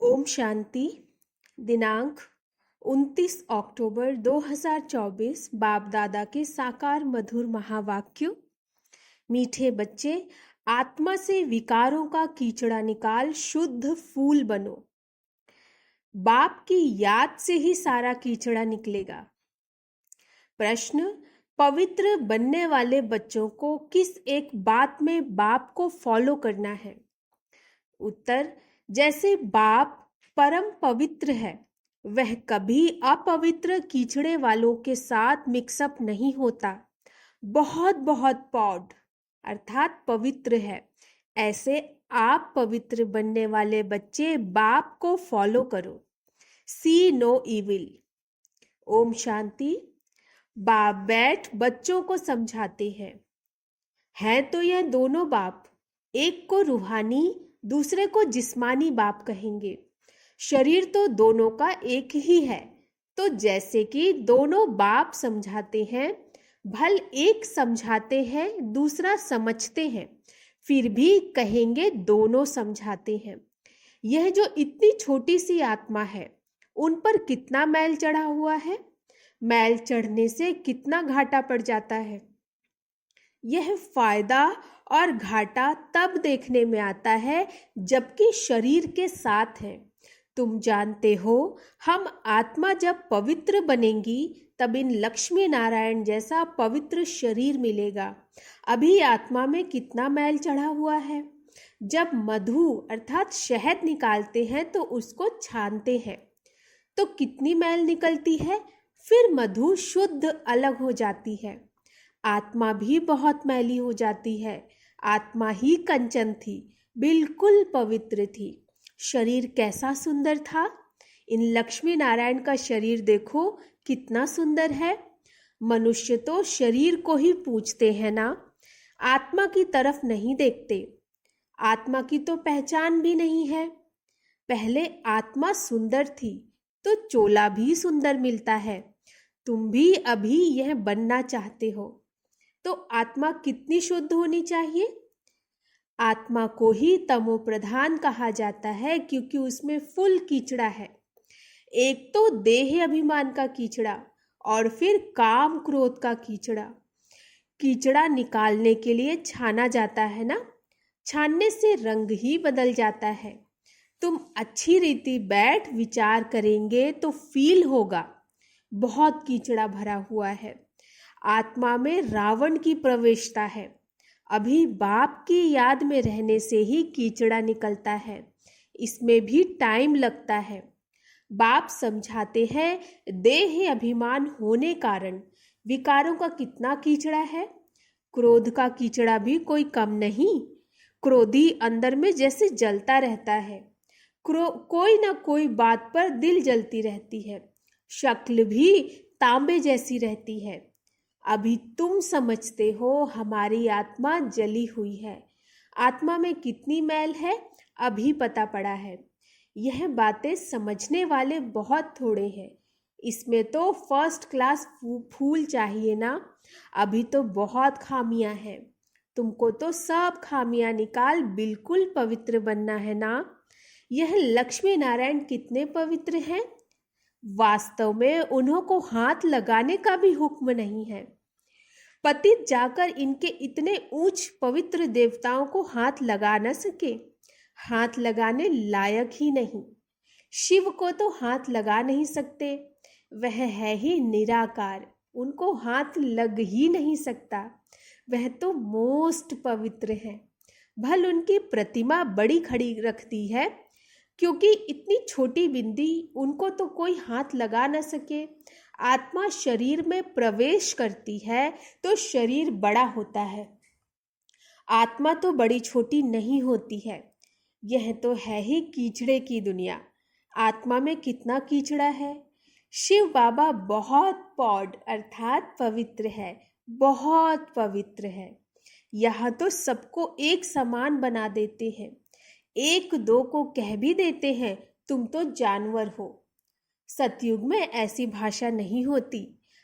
ओम शांति। दिनांक 29 अक्टूबर 2024। बाप दादा के साकार मधुर महावाक्य। मीठे बच्चे, आत्मा से विकारों का कीचड़ा निकाल शुद्ध फूल बनो। बाप की याद से ही सारा कीचड़ा निकलेगा। प्रश्न: पवित्र बनने वाले बच्चों को किस एक बात में बाप को फॉलो करना है? उत्तर: जैसे बाप परम पवित्र है, वह कभी अपवित्र कीचड़े वालों के साथ मिक्सअप नहीं होता। बहुत बहुत पॉड अर्थात पवित्र है। ऐसे आप पवित्र बनने वाले बच्चे बाप को फॉलो करो। सी नो इविल। ओम शांति। बाप बैठ बच्चों को समझाते हैं तो यह दोनों बाप, एक को रूहानी दूसरे को जिस्मानी बाप कहेंगे। शरीर तो दोनों का एक ही है। तो जैसे कि दोनों बाप समझाते हैं, भल एक समझाते हैं दूसरा समझते हैं, फिर भी कहेंगे दोनों समझाते हैं। यह जो इतनी छोटी सी आत्मा है, उन पर कितना मैल चढ़ा हुआ है। मैल चढ़ने से कितना घाटा पड़ जाता है। यह फायदा और घाटा तब देखने में आता है जबकि शरीर के साथ है। तुम जानते हो, हम आत्मा जब पवित्र बनेंगी तब इन लक्ष्मी नारायण जैसा पवित्र शरीर मिलेगा। अभी आत्मा में कितना मैल चढ़ा हुआ है। जब मधु अर्थात शहद निकालते हैं तो उसको छानते हैं तो कितनी मैल निकलती है। फिर मधु शुद्ध अलग हो जाती है। आत्मा भी बहुत मैली हो जाती है। आत्मा ही कंचन थी, बिल्कुल पवित्र थी। शरीर कैसा सुंदर था। इन लक्ष्मी नारायण का शरीर देखो कितना सुंदर है। मनुष्य तो शरीर को ही पूजते हैं ना, आत्मा की तरफ नहीं देखते। आत्मा की तो पहचान भी नहीं है। पहले आत्मा सुंदर थी तो चोला भी सुंदर मिलता है। तुम भी अभी यह बनना चाहते हो तो आत्मा कितनी शुद्ध होनी चाहिए। आत्मा को ही तमो प्रधान कहा जाता है क्योंकि उसमें फुल कीचड़ा है। एक तो देह अभिमान का कीचड़ा और फिर काम क्रोध का कीचड़ा। कीचड़ा निकालने के लिए छाना जाता है ना, छानने से रंग ही बदल जाता है। तुम अच्छी रीति बैठ विचार करेंगे तो फील होगा बहुत कीचड़ा भरा हुआ है। आत्मा में रावण की प्रवेशता है। अभी बाप की याद में रहने से ही कीचड़ा निकलता है। इसमें भी टाइम लगता है। बाप समझाते हैं देह अभिमान होने कारण विकारों का कितना कीचड़ा है। क्रोध का कीचड़ा भी कोई कम नहीं। क्रोधी अंदर में जैसे जलता रहता है। कोई ना कोई बात पर दिल जलती रहती है। शक्ल भी तांबे जैसी रहती है। अभी तुम समझते हो हमारी आत्मा जली हुई है। आत्मा में कितनी मैल है अभी पता पड़ा है। यह बातें समझने वाले बहुत थोड़े हैं। इसमें तो फर्स्ट क्लास फूल चाहिए ना। अभी तो बहुत खामियां हैं। तुमको तो सब खामियां निकाल बिल्कुल पवित्र बनना है ना। यह लक्ष्मी नारायण कितने पवित्र हैं। वास्तव में उन्हों को हाथ लगाने का भी हुक्म नहीं है। पतित जाकर इनके इतने ऊंच पवित्र देवताओं को हाथ लगा न सके। हाथ लगाने लायक ही नहीं। शिव को तो हाथ लगा नहीं सकते, वह है ही निराकार, उनको हाथ लग ही नहीं सकता। वह तो मोस्ट पवित्र है। भल उनकी प्रतिमा बड़ी खड़ी रखती है क्योंकि इतनी छोटी बिंदी उनको तो कोई हाथ लगा न सके। आत्मा शरीर में प्रवेश करती है तो शरीर बड़ा होता है। आत्मा तो बड़ी छोटी नहीं होती है। यह तो है ही कीचड़े की दुनिया। आत्मा में कितना कीचड़ा है। शिव बाबा बहुत पॉड अर्थात पवित्र है, बहुत पवित्र है। यहाँ तो सबको एक समान बना देते हैं। एक दो को कह भी देते हैं तुम तो जानवर हो। सतयुग में ऐसी भाषा नहीं होती।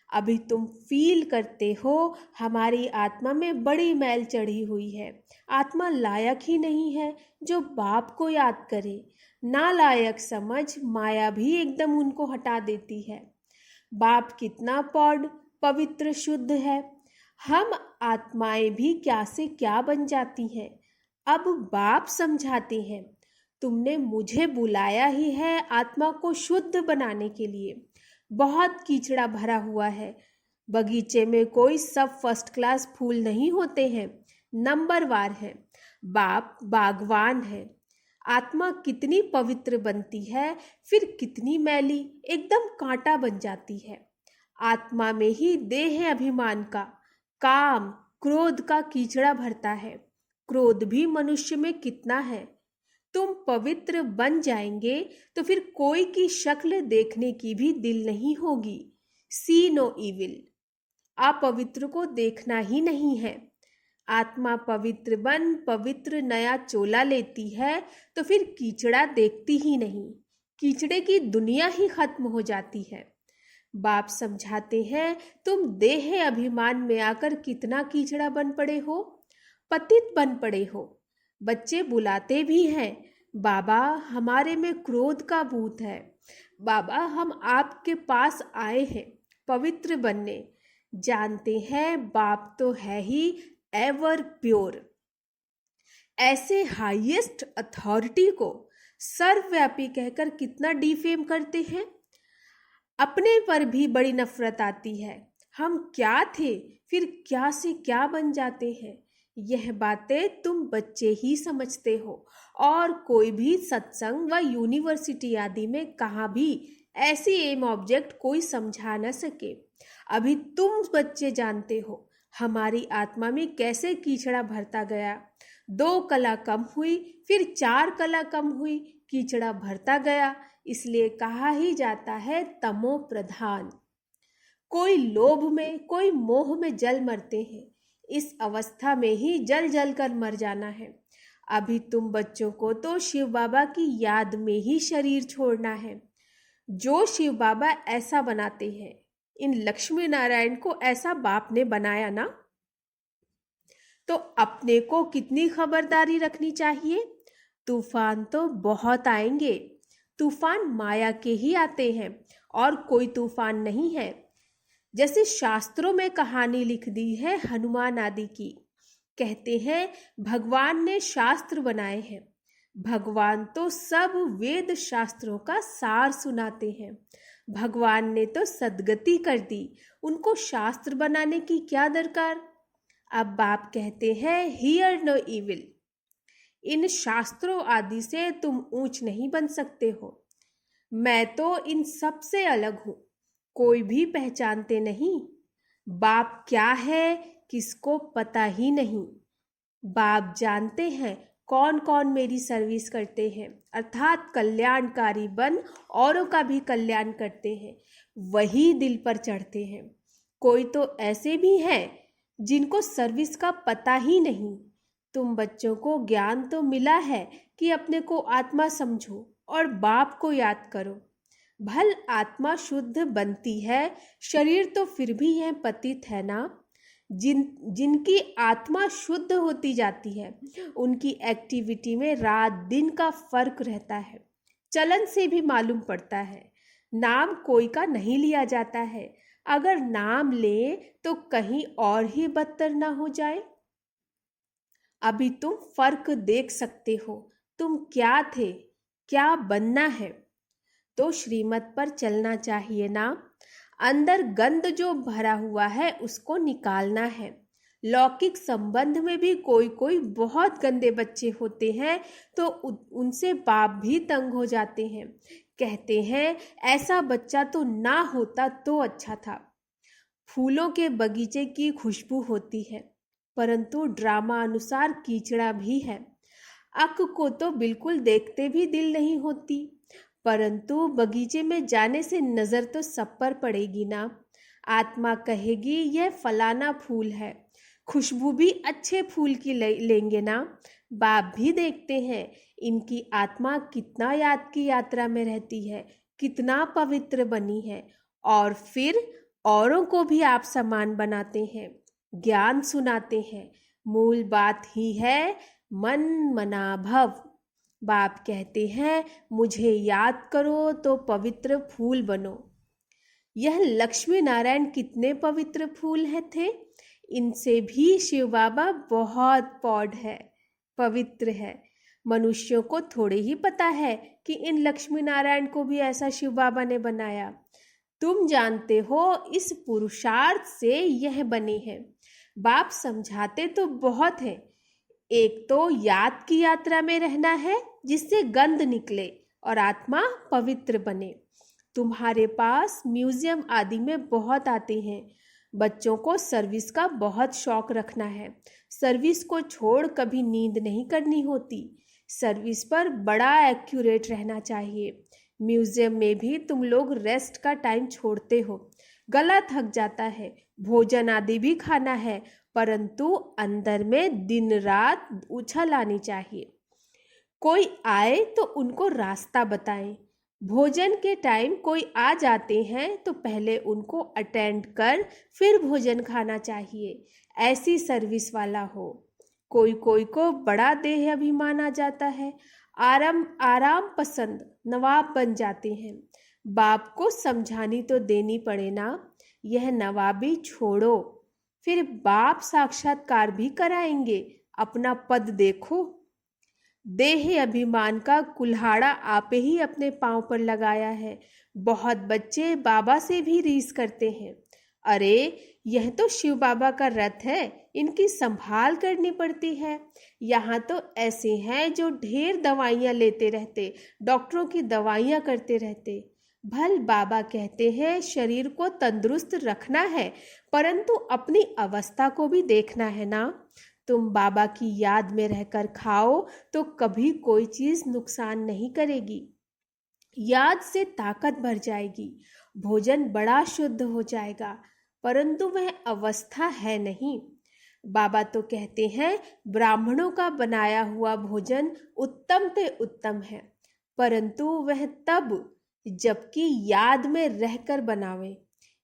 अभी तुम फील करते हो हमारी आत्मा में बड़ी मैल चढ़ी हुई है। आत्मा लायक ही नहीं है जो बाप को याद करे। नालायक समझ माया भी एकदम उनको हटा देती है। बाप कितना पवित्र शुद्ध है, हम आत्माएं भी क्या से क्या बन जाती हैं। अब बाप समझाते हैं, तुमने मुझे बुलाया ही है आत्मा को शुद्ध बनाने के लिए। बहुत कीचड़ा भरा हुआ है। बगीचे में कोई सब फर्स्ट क्लास फूल नहीं होते हैं, नंबरवार है। बाप बागवान है। आत्मा कितनी पवित्र बनती है, फिर कितनी मैली, एकदम कांटा बन जाती है। आत्मा में ही देह अभिमान का, काम, क्रोध का कीचड़ा भरता है। क्रोध भी मनुष्य में कितना है। तुम पवित्र बन जाएंगे तो फिर कोई की शक्ल देखने की भी दिल नहीं होगी। सी नो इविल, अपवित्र को देखना ही नहीं है। आत्मा पवित्र बन पवित्र नया चोला लेती है तो फिर कीचड़ा देखती ही नहीं। कीचड़े की दुनिया ही खत्म हो जाती है। बाप समझाते हैं, तुम देह अभिमान में आकर कितना कीचड़ा बन पड़े हो, पतित बन पड़े हो। बच्चे बुलाते भी हैं, बाबा हमारे में क्रोध का भूत है। बाबा हम आपके पास आए हैं पवित्र बनने। जानते हैं बाप तो है ही एवर प्योर। ऐसे हाईएस्ट अथॉरिटी को सर्वव्यापी कहकर कितना डिफेम करते हैं। अपने पर भी बड़ी नफरत आती है। हम क्या थे फिर क्या से क्या बन जाते हैं। यह बातें तुम बच्चे ही समझते हो और कोई भी सत्संग व यूनिवर्सिटी आदि में कहाँ भी ऐसी एम ऑब्जेक्ट कोई समझा न सके। अभी तुम बच्चे जानते हो हमारी आत्मा में कैसे कीचड़ा भरता गया। 2 कला कम हुई, फिर 4 कला कम हुई, कीचड़ा भरता गया। इसलिए कहा ही जाता है तमो प्रधान। कोई लोभ में, कोई मोह में जल मरते हैं। इस अवस्था में ही जल जल कर मर जाना है। अभी तुम बच्चों को तो शिव बाबा की याद में ही शरीर छोड़ना है। जो शिव बाबा ऐसा बनाते हैं, इन लक्ष्मी नारायण को ऐसा बाप ने बनाया ना, तो अपने को कितनी खबरदारी रखनी चाहिए। तूफान तो बहुत आएंगे। तूफान माया के ही आते हैं और कोई तूफान नहीं है। जैसे शास्त्रों में कहानी लिख दी है हनुमान आदि की। कहते हैं भगवान ने शास्त्र बनाए हैं। भगवान तो सब वेद शास्त्रों का सार सुनाते हैं। भगवान ने तो सद्गति कर दी, उनको शास्त्र बनाने की क्या दरकार। अब बाप कहते हैं हियर नो इविल। इन शास्त्रों आदि से तुम ऊंच नहीं बन सकते हो। मैं तो इन सब से अलग हूं, कोई भी पहचानते नहीं। बाप क्या है किसको पता ही नहीं। बाप जानते हैं कौन कौन मेरी सर्विस करते हैं, अर्थात कल्याणकारी बन औरों का भी कल्याण करते हैं, वही दिल पर चढ़ते हैं। कोई तो ऐसे भी हैं जिनको सर्विस का पता ही नहीं। तुम बच्चों को ज्ञान तो मिला है कि अपने को आत्मा समझो और बाप को याद करो। भल आत्मा शुद्ध बनती है, शरीर तो फिर भी यह पतित है ना। जिनकी आत्मा शुद्ध होती जाती है उनकी एक्टिविटी में रात दिन का फर्क रहता है। चलन से भी मालूम पड़ता है। नाम कोई का नहीं लिया जाता है। अगर नाम ले तो कहीं और ही बदतर ना हो जाए। अभी तुम फर्क देख सकते हो। तुम क्या थे, क्या बनना है। तो श्रीमत पर चलना चाहिए ना। अंदर गंद जो भरा हुआ है उसको निकालना है। लौकिक संबंध में भी कोई कोई बहुत गंदे बच्चे होते हैं तो उनसे बाप भी तंग हो जाते हैं। कहते हैं ऐसा बच्चा तो ना होता तो अच्छा था। फूलों के बगीचे की खुशबू होती है, परंतु ड्रामा अनुसार कीचड़ा भी है। अक को तो बिल्कुल देखते भी दिल नहीं होती, परंतु बगीचे में जाने से नजर तो सब पर पड़ेगी ना। आत्मा कहेगी यह फलाना फूल है, खुशबू भी अच्छे फूल की लेंगे ना। बाप भी देखते हैं इनकी आत्मा कितना याद की यात्रा में रहती है, कितना पवित्र बनी है। औरों को भी आप समान बनाते हैं, ज्ञान सुनाते हैं। मूल बात ही है मन मना भव। बाप कहते हैं मुझे याद करो तो पवित्र फूल बनो। यह लक्ष्मी नारायण कितने पवित्र फूल है थे। इनसे भी शिव बाबा बहुत पौध है, पवित्र है। मनुष्यों को थोड़े ही पता है कि इन लक्ष्मी नारायण को भी ऐसा शिव बाबा ने बनाया। तुम जानते हो इस पुरुषार्थ से यह बने हैं। बाप समझाते तो बहुत है। एक तो याद की यात्रा में रहना है जिससे गंध निकले और आत्मा पवित्र बने। तुम्हारे पास म्यूजियम आदि में बहुत आते हैं। बच्चों को सर्विस का बहुत शौक रखना है। सर्विस को छोड़ कभी नींद नहीं करनी होती। सर्विस पर बड़ा एक्यूरेट रहना चाहिए। म्यूजियम में भी तुम लोग रेस्ट का टाइम छोड़ते हो। गला थक जाता है, भोजन आदि भी खाना है, परंतु अंदर में दिन रात उछल आनी चाहिए। कोई आए तो उनको रास्ता बताएं। भोजन के टाइम कोई आ जाते हैं तो पहले उनको अटेंड कर फिर भोजन खाना चाहिए। ऐसी सर्विस वाला हो। कोई कोई को बड़ा देह अभिमान आ जाता है। आराम पसंद नवाब बन जाते हैं। बाप को समझानी तो देनी पड़े ना। यह नवाबी छोड़ो, फिर बाप साक्षात्कार भी कराएंगे। अपना पद देखो। देह अभिमान का कुल्हाड़ा आप ही अपने पांव पर लगाया है। बहुत बच्चे बाबा से भी रीस करते हैं। अरे यह तो शिव बाबा का रथ है, इनकी संभाल करनी पड़ती है। यहाँ तो ऐसे हैं जो ढेर दवाइयाँ लेते रहते, डॉक्टरों की दवाइयाँ करते रहते। भल बाबा कहते हैं शरीर को तंदुरुस्त रखना है, परंतु अपनी अवस्था को भी देखना है ना। तुम बाबा की याद में रहकर खाओ तो कभी कोई चीज नुकसान नहीं करेगी। याद से ताकत बढ़ जाएगी, भोजन बड़ा शुद्ध हो जाएगा, परंतु वह अवस्था है नहीं। बाबा तो कहते हैं ब्राह्मणों का बनाया हुआ भोजन उत्तम से उत्तम है, परंतु वह तब जबकि याद में रहकर बनावे।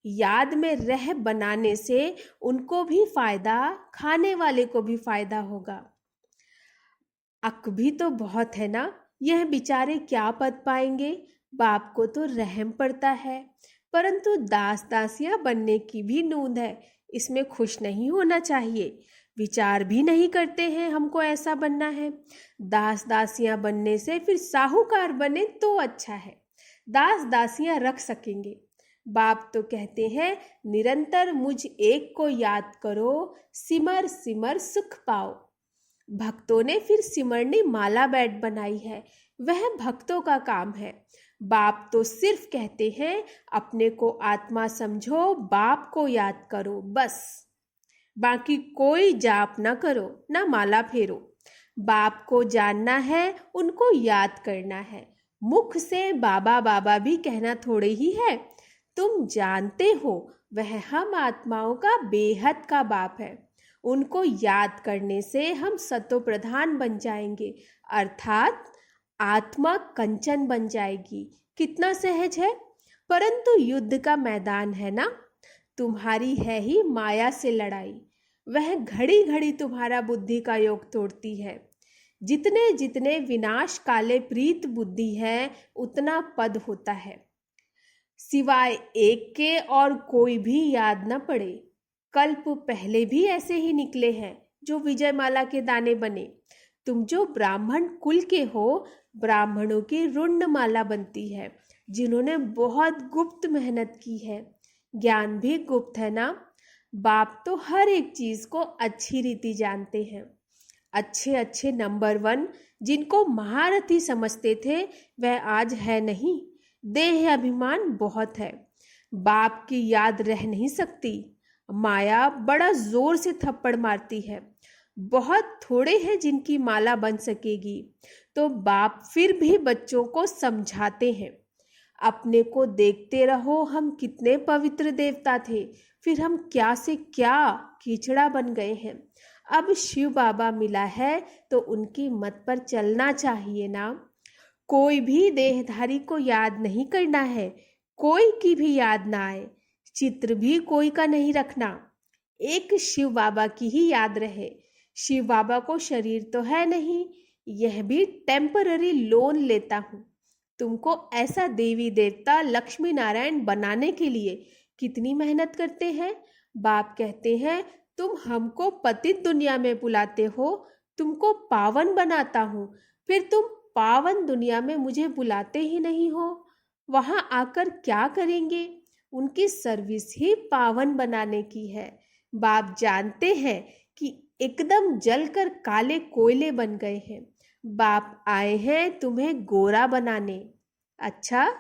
याद में रह बनाने से उनको भी फायदा, खाने वाले को भी फायदा होगा। अक भी तो बहुत है ना। यह बेचारे क्या पद पाएंगे। बाप को तो रहम पड़ता है, परंतु दास दासियां बनने की भी नूंद है। इसमें खुश नहीं होना चाहिए। विचार भी नहीं करते हैं हमको ऐसा बनना है। दास दासियां बनने से फिर साहूकार बने तो अच्छा है। दास दासियां रख सकेंगे। बाप तो कहते हैं निरंतर मुझ एक को याद करो, सिमर सिमर सुख पाओ। भक्तों ने फिर सिमरनी माला बैट बनाई है, वह भक्तों का काम है। बाप तो सिर्फ कहते हैं अपने को आत्मा समझो, बाप को याद करो, बस। बाकी कोई जाप ना करो, ना माला फेरो। बाप को जानना है, उनको याद करना है। मुख से बाबा बाबा भी कहना थोड़े ही है। तुम जानते हो वह हम आत्माओं का बेहद का बाप है। उनको याद करने से हम सतो प्रधान बन जाएंगे, अर्थात आत्मा कंचन बन जाएगी। कितना सहज है। परंतु युद्ध का मैदान है ना। तुम्हारी है ही माया से लड़ाई। वह घड़ी घड़ी तुम्हारा बुद्धि का योग तोड़ती है। जितने जितने विनाश काले प्रीत बुद्धि है उतना पद होता है। सिवाय एक के और कोई भी याद न पड़े। कल्प पहले भी ऐसे ही निकले हैं जो विजयमाला के दाने बने। तुम जो ब्राह्मण कुल के हो, ब्राह्मणों की रुंड माला बनती है, जिन्होंने बहुत गुप्त मेहनत की है। ज्ञान भी गुप्त है ना। बाप तो हर एक चीज को अच्छी रीति जानते हैं। अच्छे अच्छे नंबर 1 जिनको महारथी समझते थे वह आज है नहीं। देह अभिमान बहुत है। बाप की याद रह नहीं सकती। माया बड़ा जोर से थप्पड़ मारती है। बहुत थोड़े हैं जिनकी माला बन सकेगी। तो बाप फिर भी बच्चों को समझाते हैं, अपने को देखते रहो, हम कितने पवित्र देवता थे, फिर हम क्या से क्या कीचड़ा बन गए हैं। अब शिव बाबा मिला है तो उनकी मत पर चलना चाहिए ना। कोई भी देहधारी को याद नहीं करना है, कोई की भी याद ना आए। चित्र भी कोई का नहीं रखना, एक शिव बाबा की ही याद रहे। शिव बाबा को शरीर तो है नहीं, यह भी टेम्पररी लोन लेता हूँ। तुमको ऐसा देवी देवता लक्ष्मी नारायण बनाने के लिए कितनी मेहनत करते हैं। बाप कहते हैं तुम हमको पतित दुनिया में बुलाते हो, तुमको पावन बनाता हूँ, फिर तुम पावन दुनिया में मुझे बुलाते ही नहीं हो। वहां आकर क्या करेंगे? उनकी सर्विस ही पावन बनाने की है। बाप जानते हैं कि एकदम जलकर काले कोयले बन गए हैं। बाप आए हैं तुम्हें गोरा बनाने। अच्छा,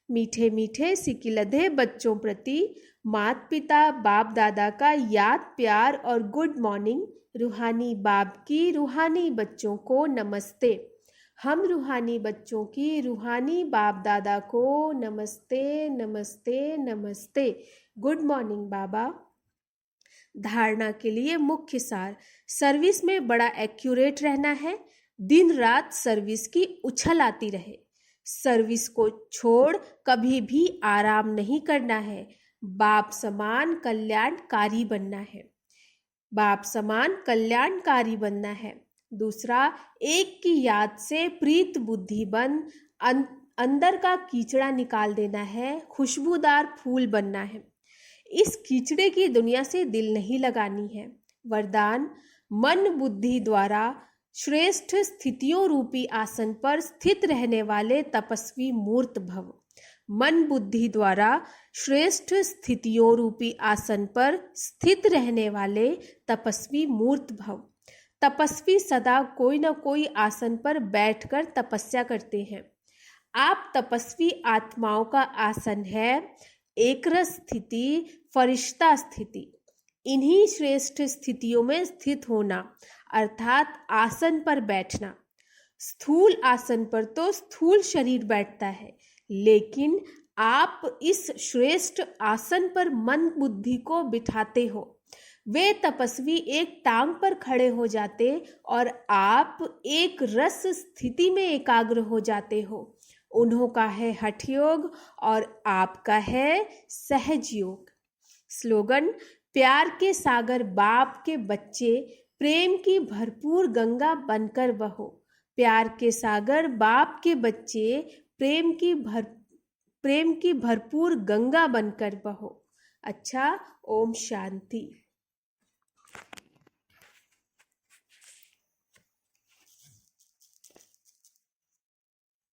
मीठे मीठे सिकिलधे बच्चों प्रति माता पिता बाप दादा का याद प्यार और गुड मॉर्निंग। रूहानी बाप की रूहानी बच्चों को नमस्ते। हम रूहानी बच्चों की रूहानी बाप दादा को नमस्ते नमस्ते नमस्ते। गुड मॉर्निंग बाबा। धारणा के लिए मुख्य सार, सर्विस में बड़ा एक्यूरेट रहना है। दिन रात सर्विस की उछल आती रहे। सर्विस को छोड़ कभी भी आराम नहीं करना है। बाप समान कल्याणकारी बनना है। बाप समान कल्याणकारी बनना है। दूसरा, एक की याद से प्रीत बुद्धि बन अंदर का कीचड़ा निकाल देना है, खुशबूदार फूल बनना है। इस कीचड़े की दुनिया से दिल नहीं लगानी है। वरदान, मन बुद्धि द्वारा श्रेष्ठ स्थितियों रूपी आसन पर स्थित रहने वाले तपस्वी मूर्त भव। मन बुद्धि द्वारा श्रेष्ठ स्थितियों रूपी आसन पर स्थित रहने वाले तपस्वी मूर्त भव। तपस्वी सदा कोई न कोई आसन पर बैठकर तपस्या करते हैं। आप तपस्वी आत्माओं का आसन है एकरस स्थिति, फरिश्ता स्थिति। इन्हीं श्रेष्ठ स्थितियों में स्थित होना अर्थात आसन पर बैठना। स्थूल आसन पर तो स्थूल शरीर बैठता है, लेकिन आप इस श्रेष्ठ आसन पर मन बुद्धि को बिठाते हो। वे तपस्वी एक टांग पर खड़े हो जाते और आप एक रस स्थिति में एकाग्र हो जाते हो। उन्हों का है हठ योग और आपका है सहज योग। स्लोगन, प्यार के सागर बाप के बच्चे प्रेम की भरपूर गंगा बनकर बहो। प्यार के सागर बाप के बच्चे प्रेम की भरपूर गंगा बनकर बहो। अच्छा, ओम शांति।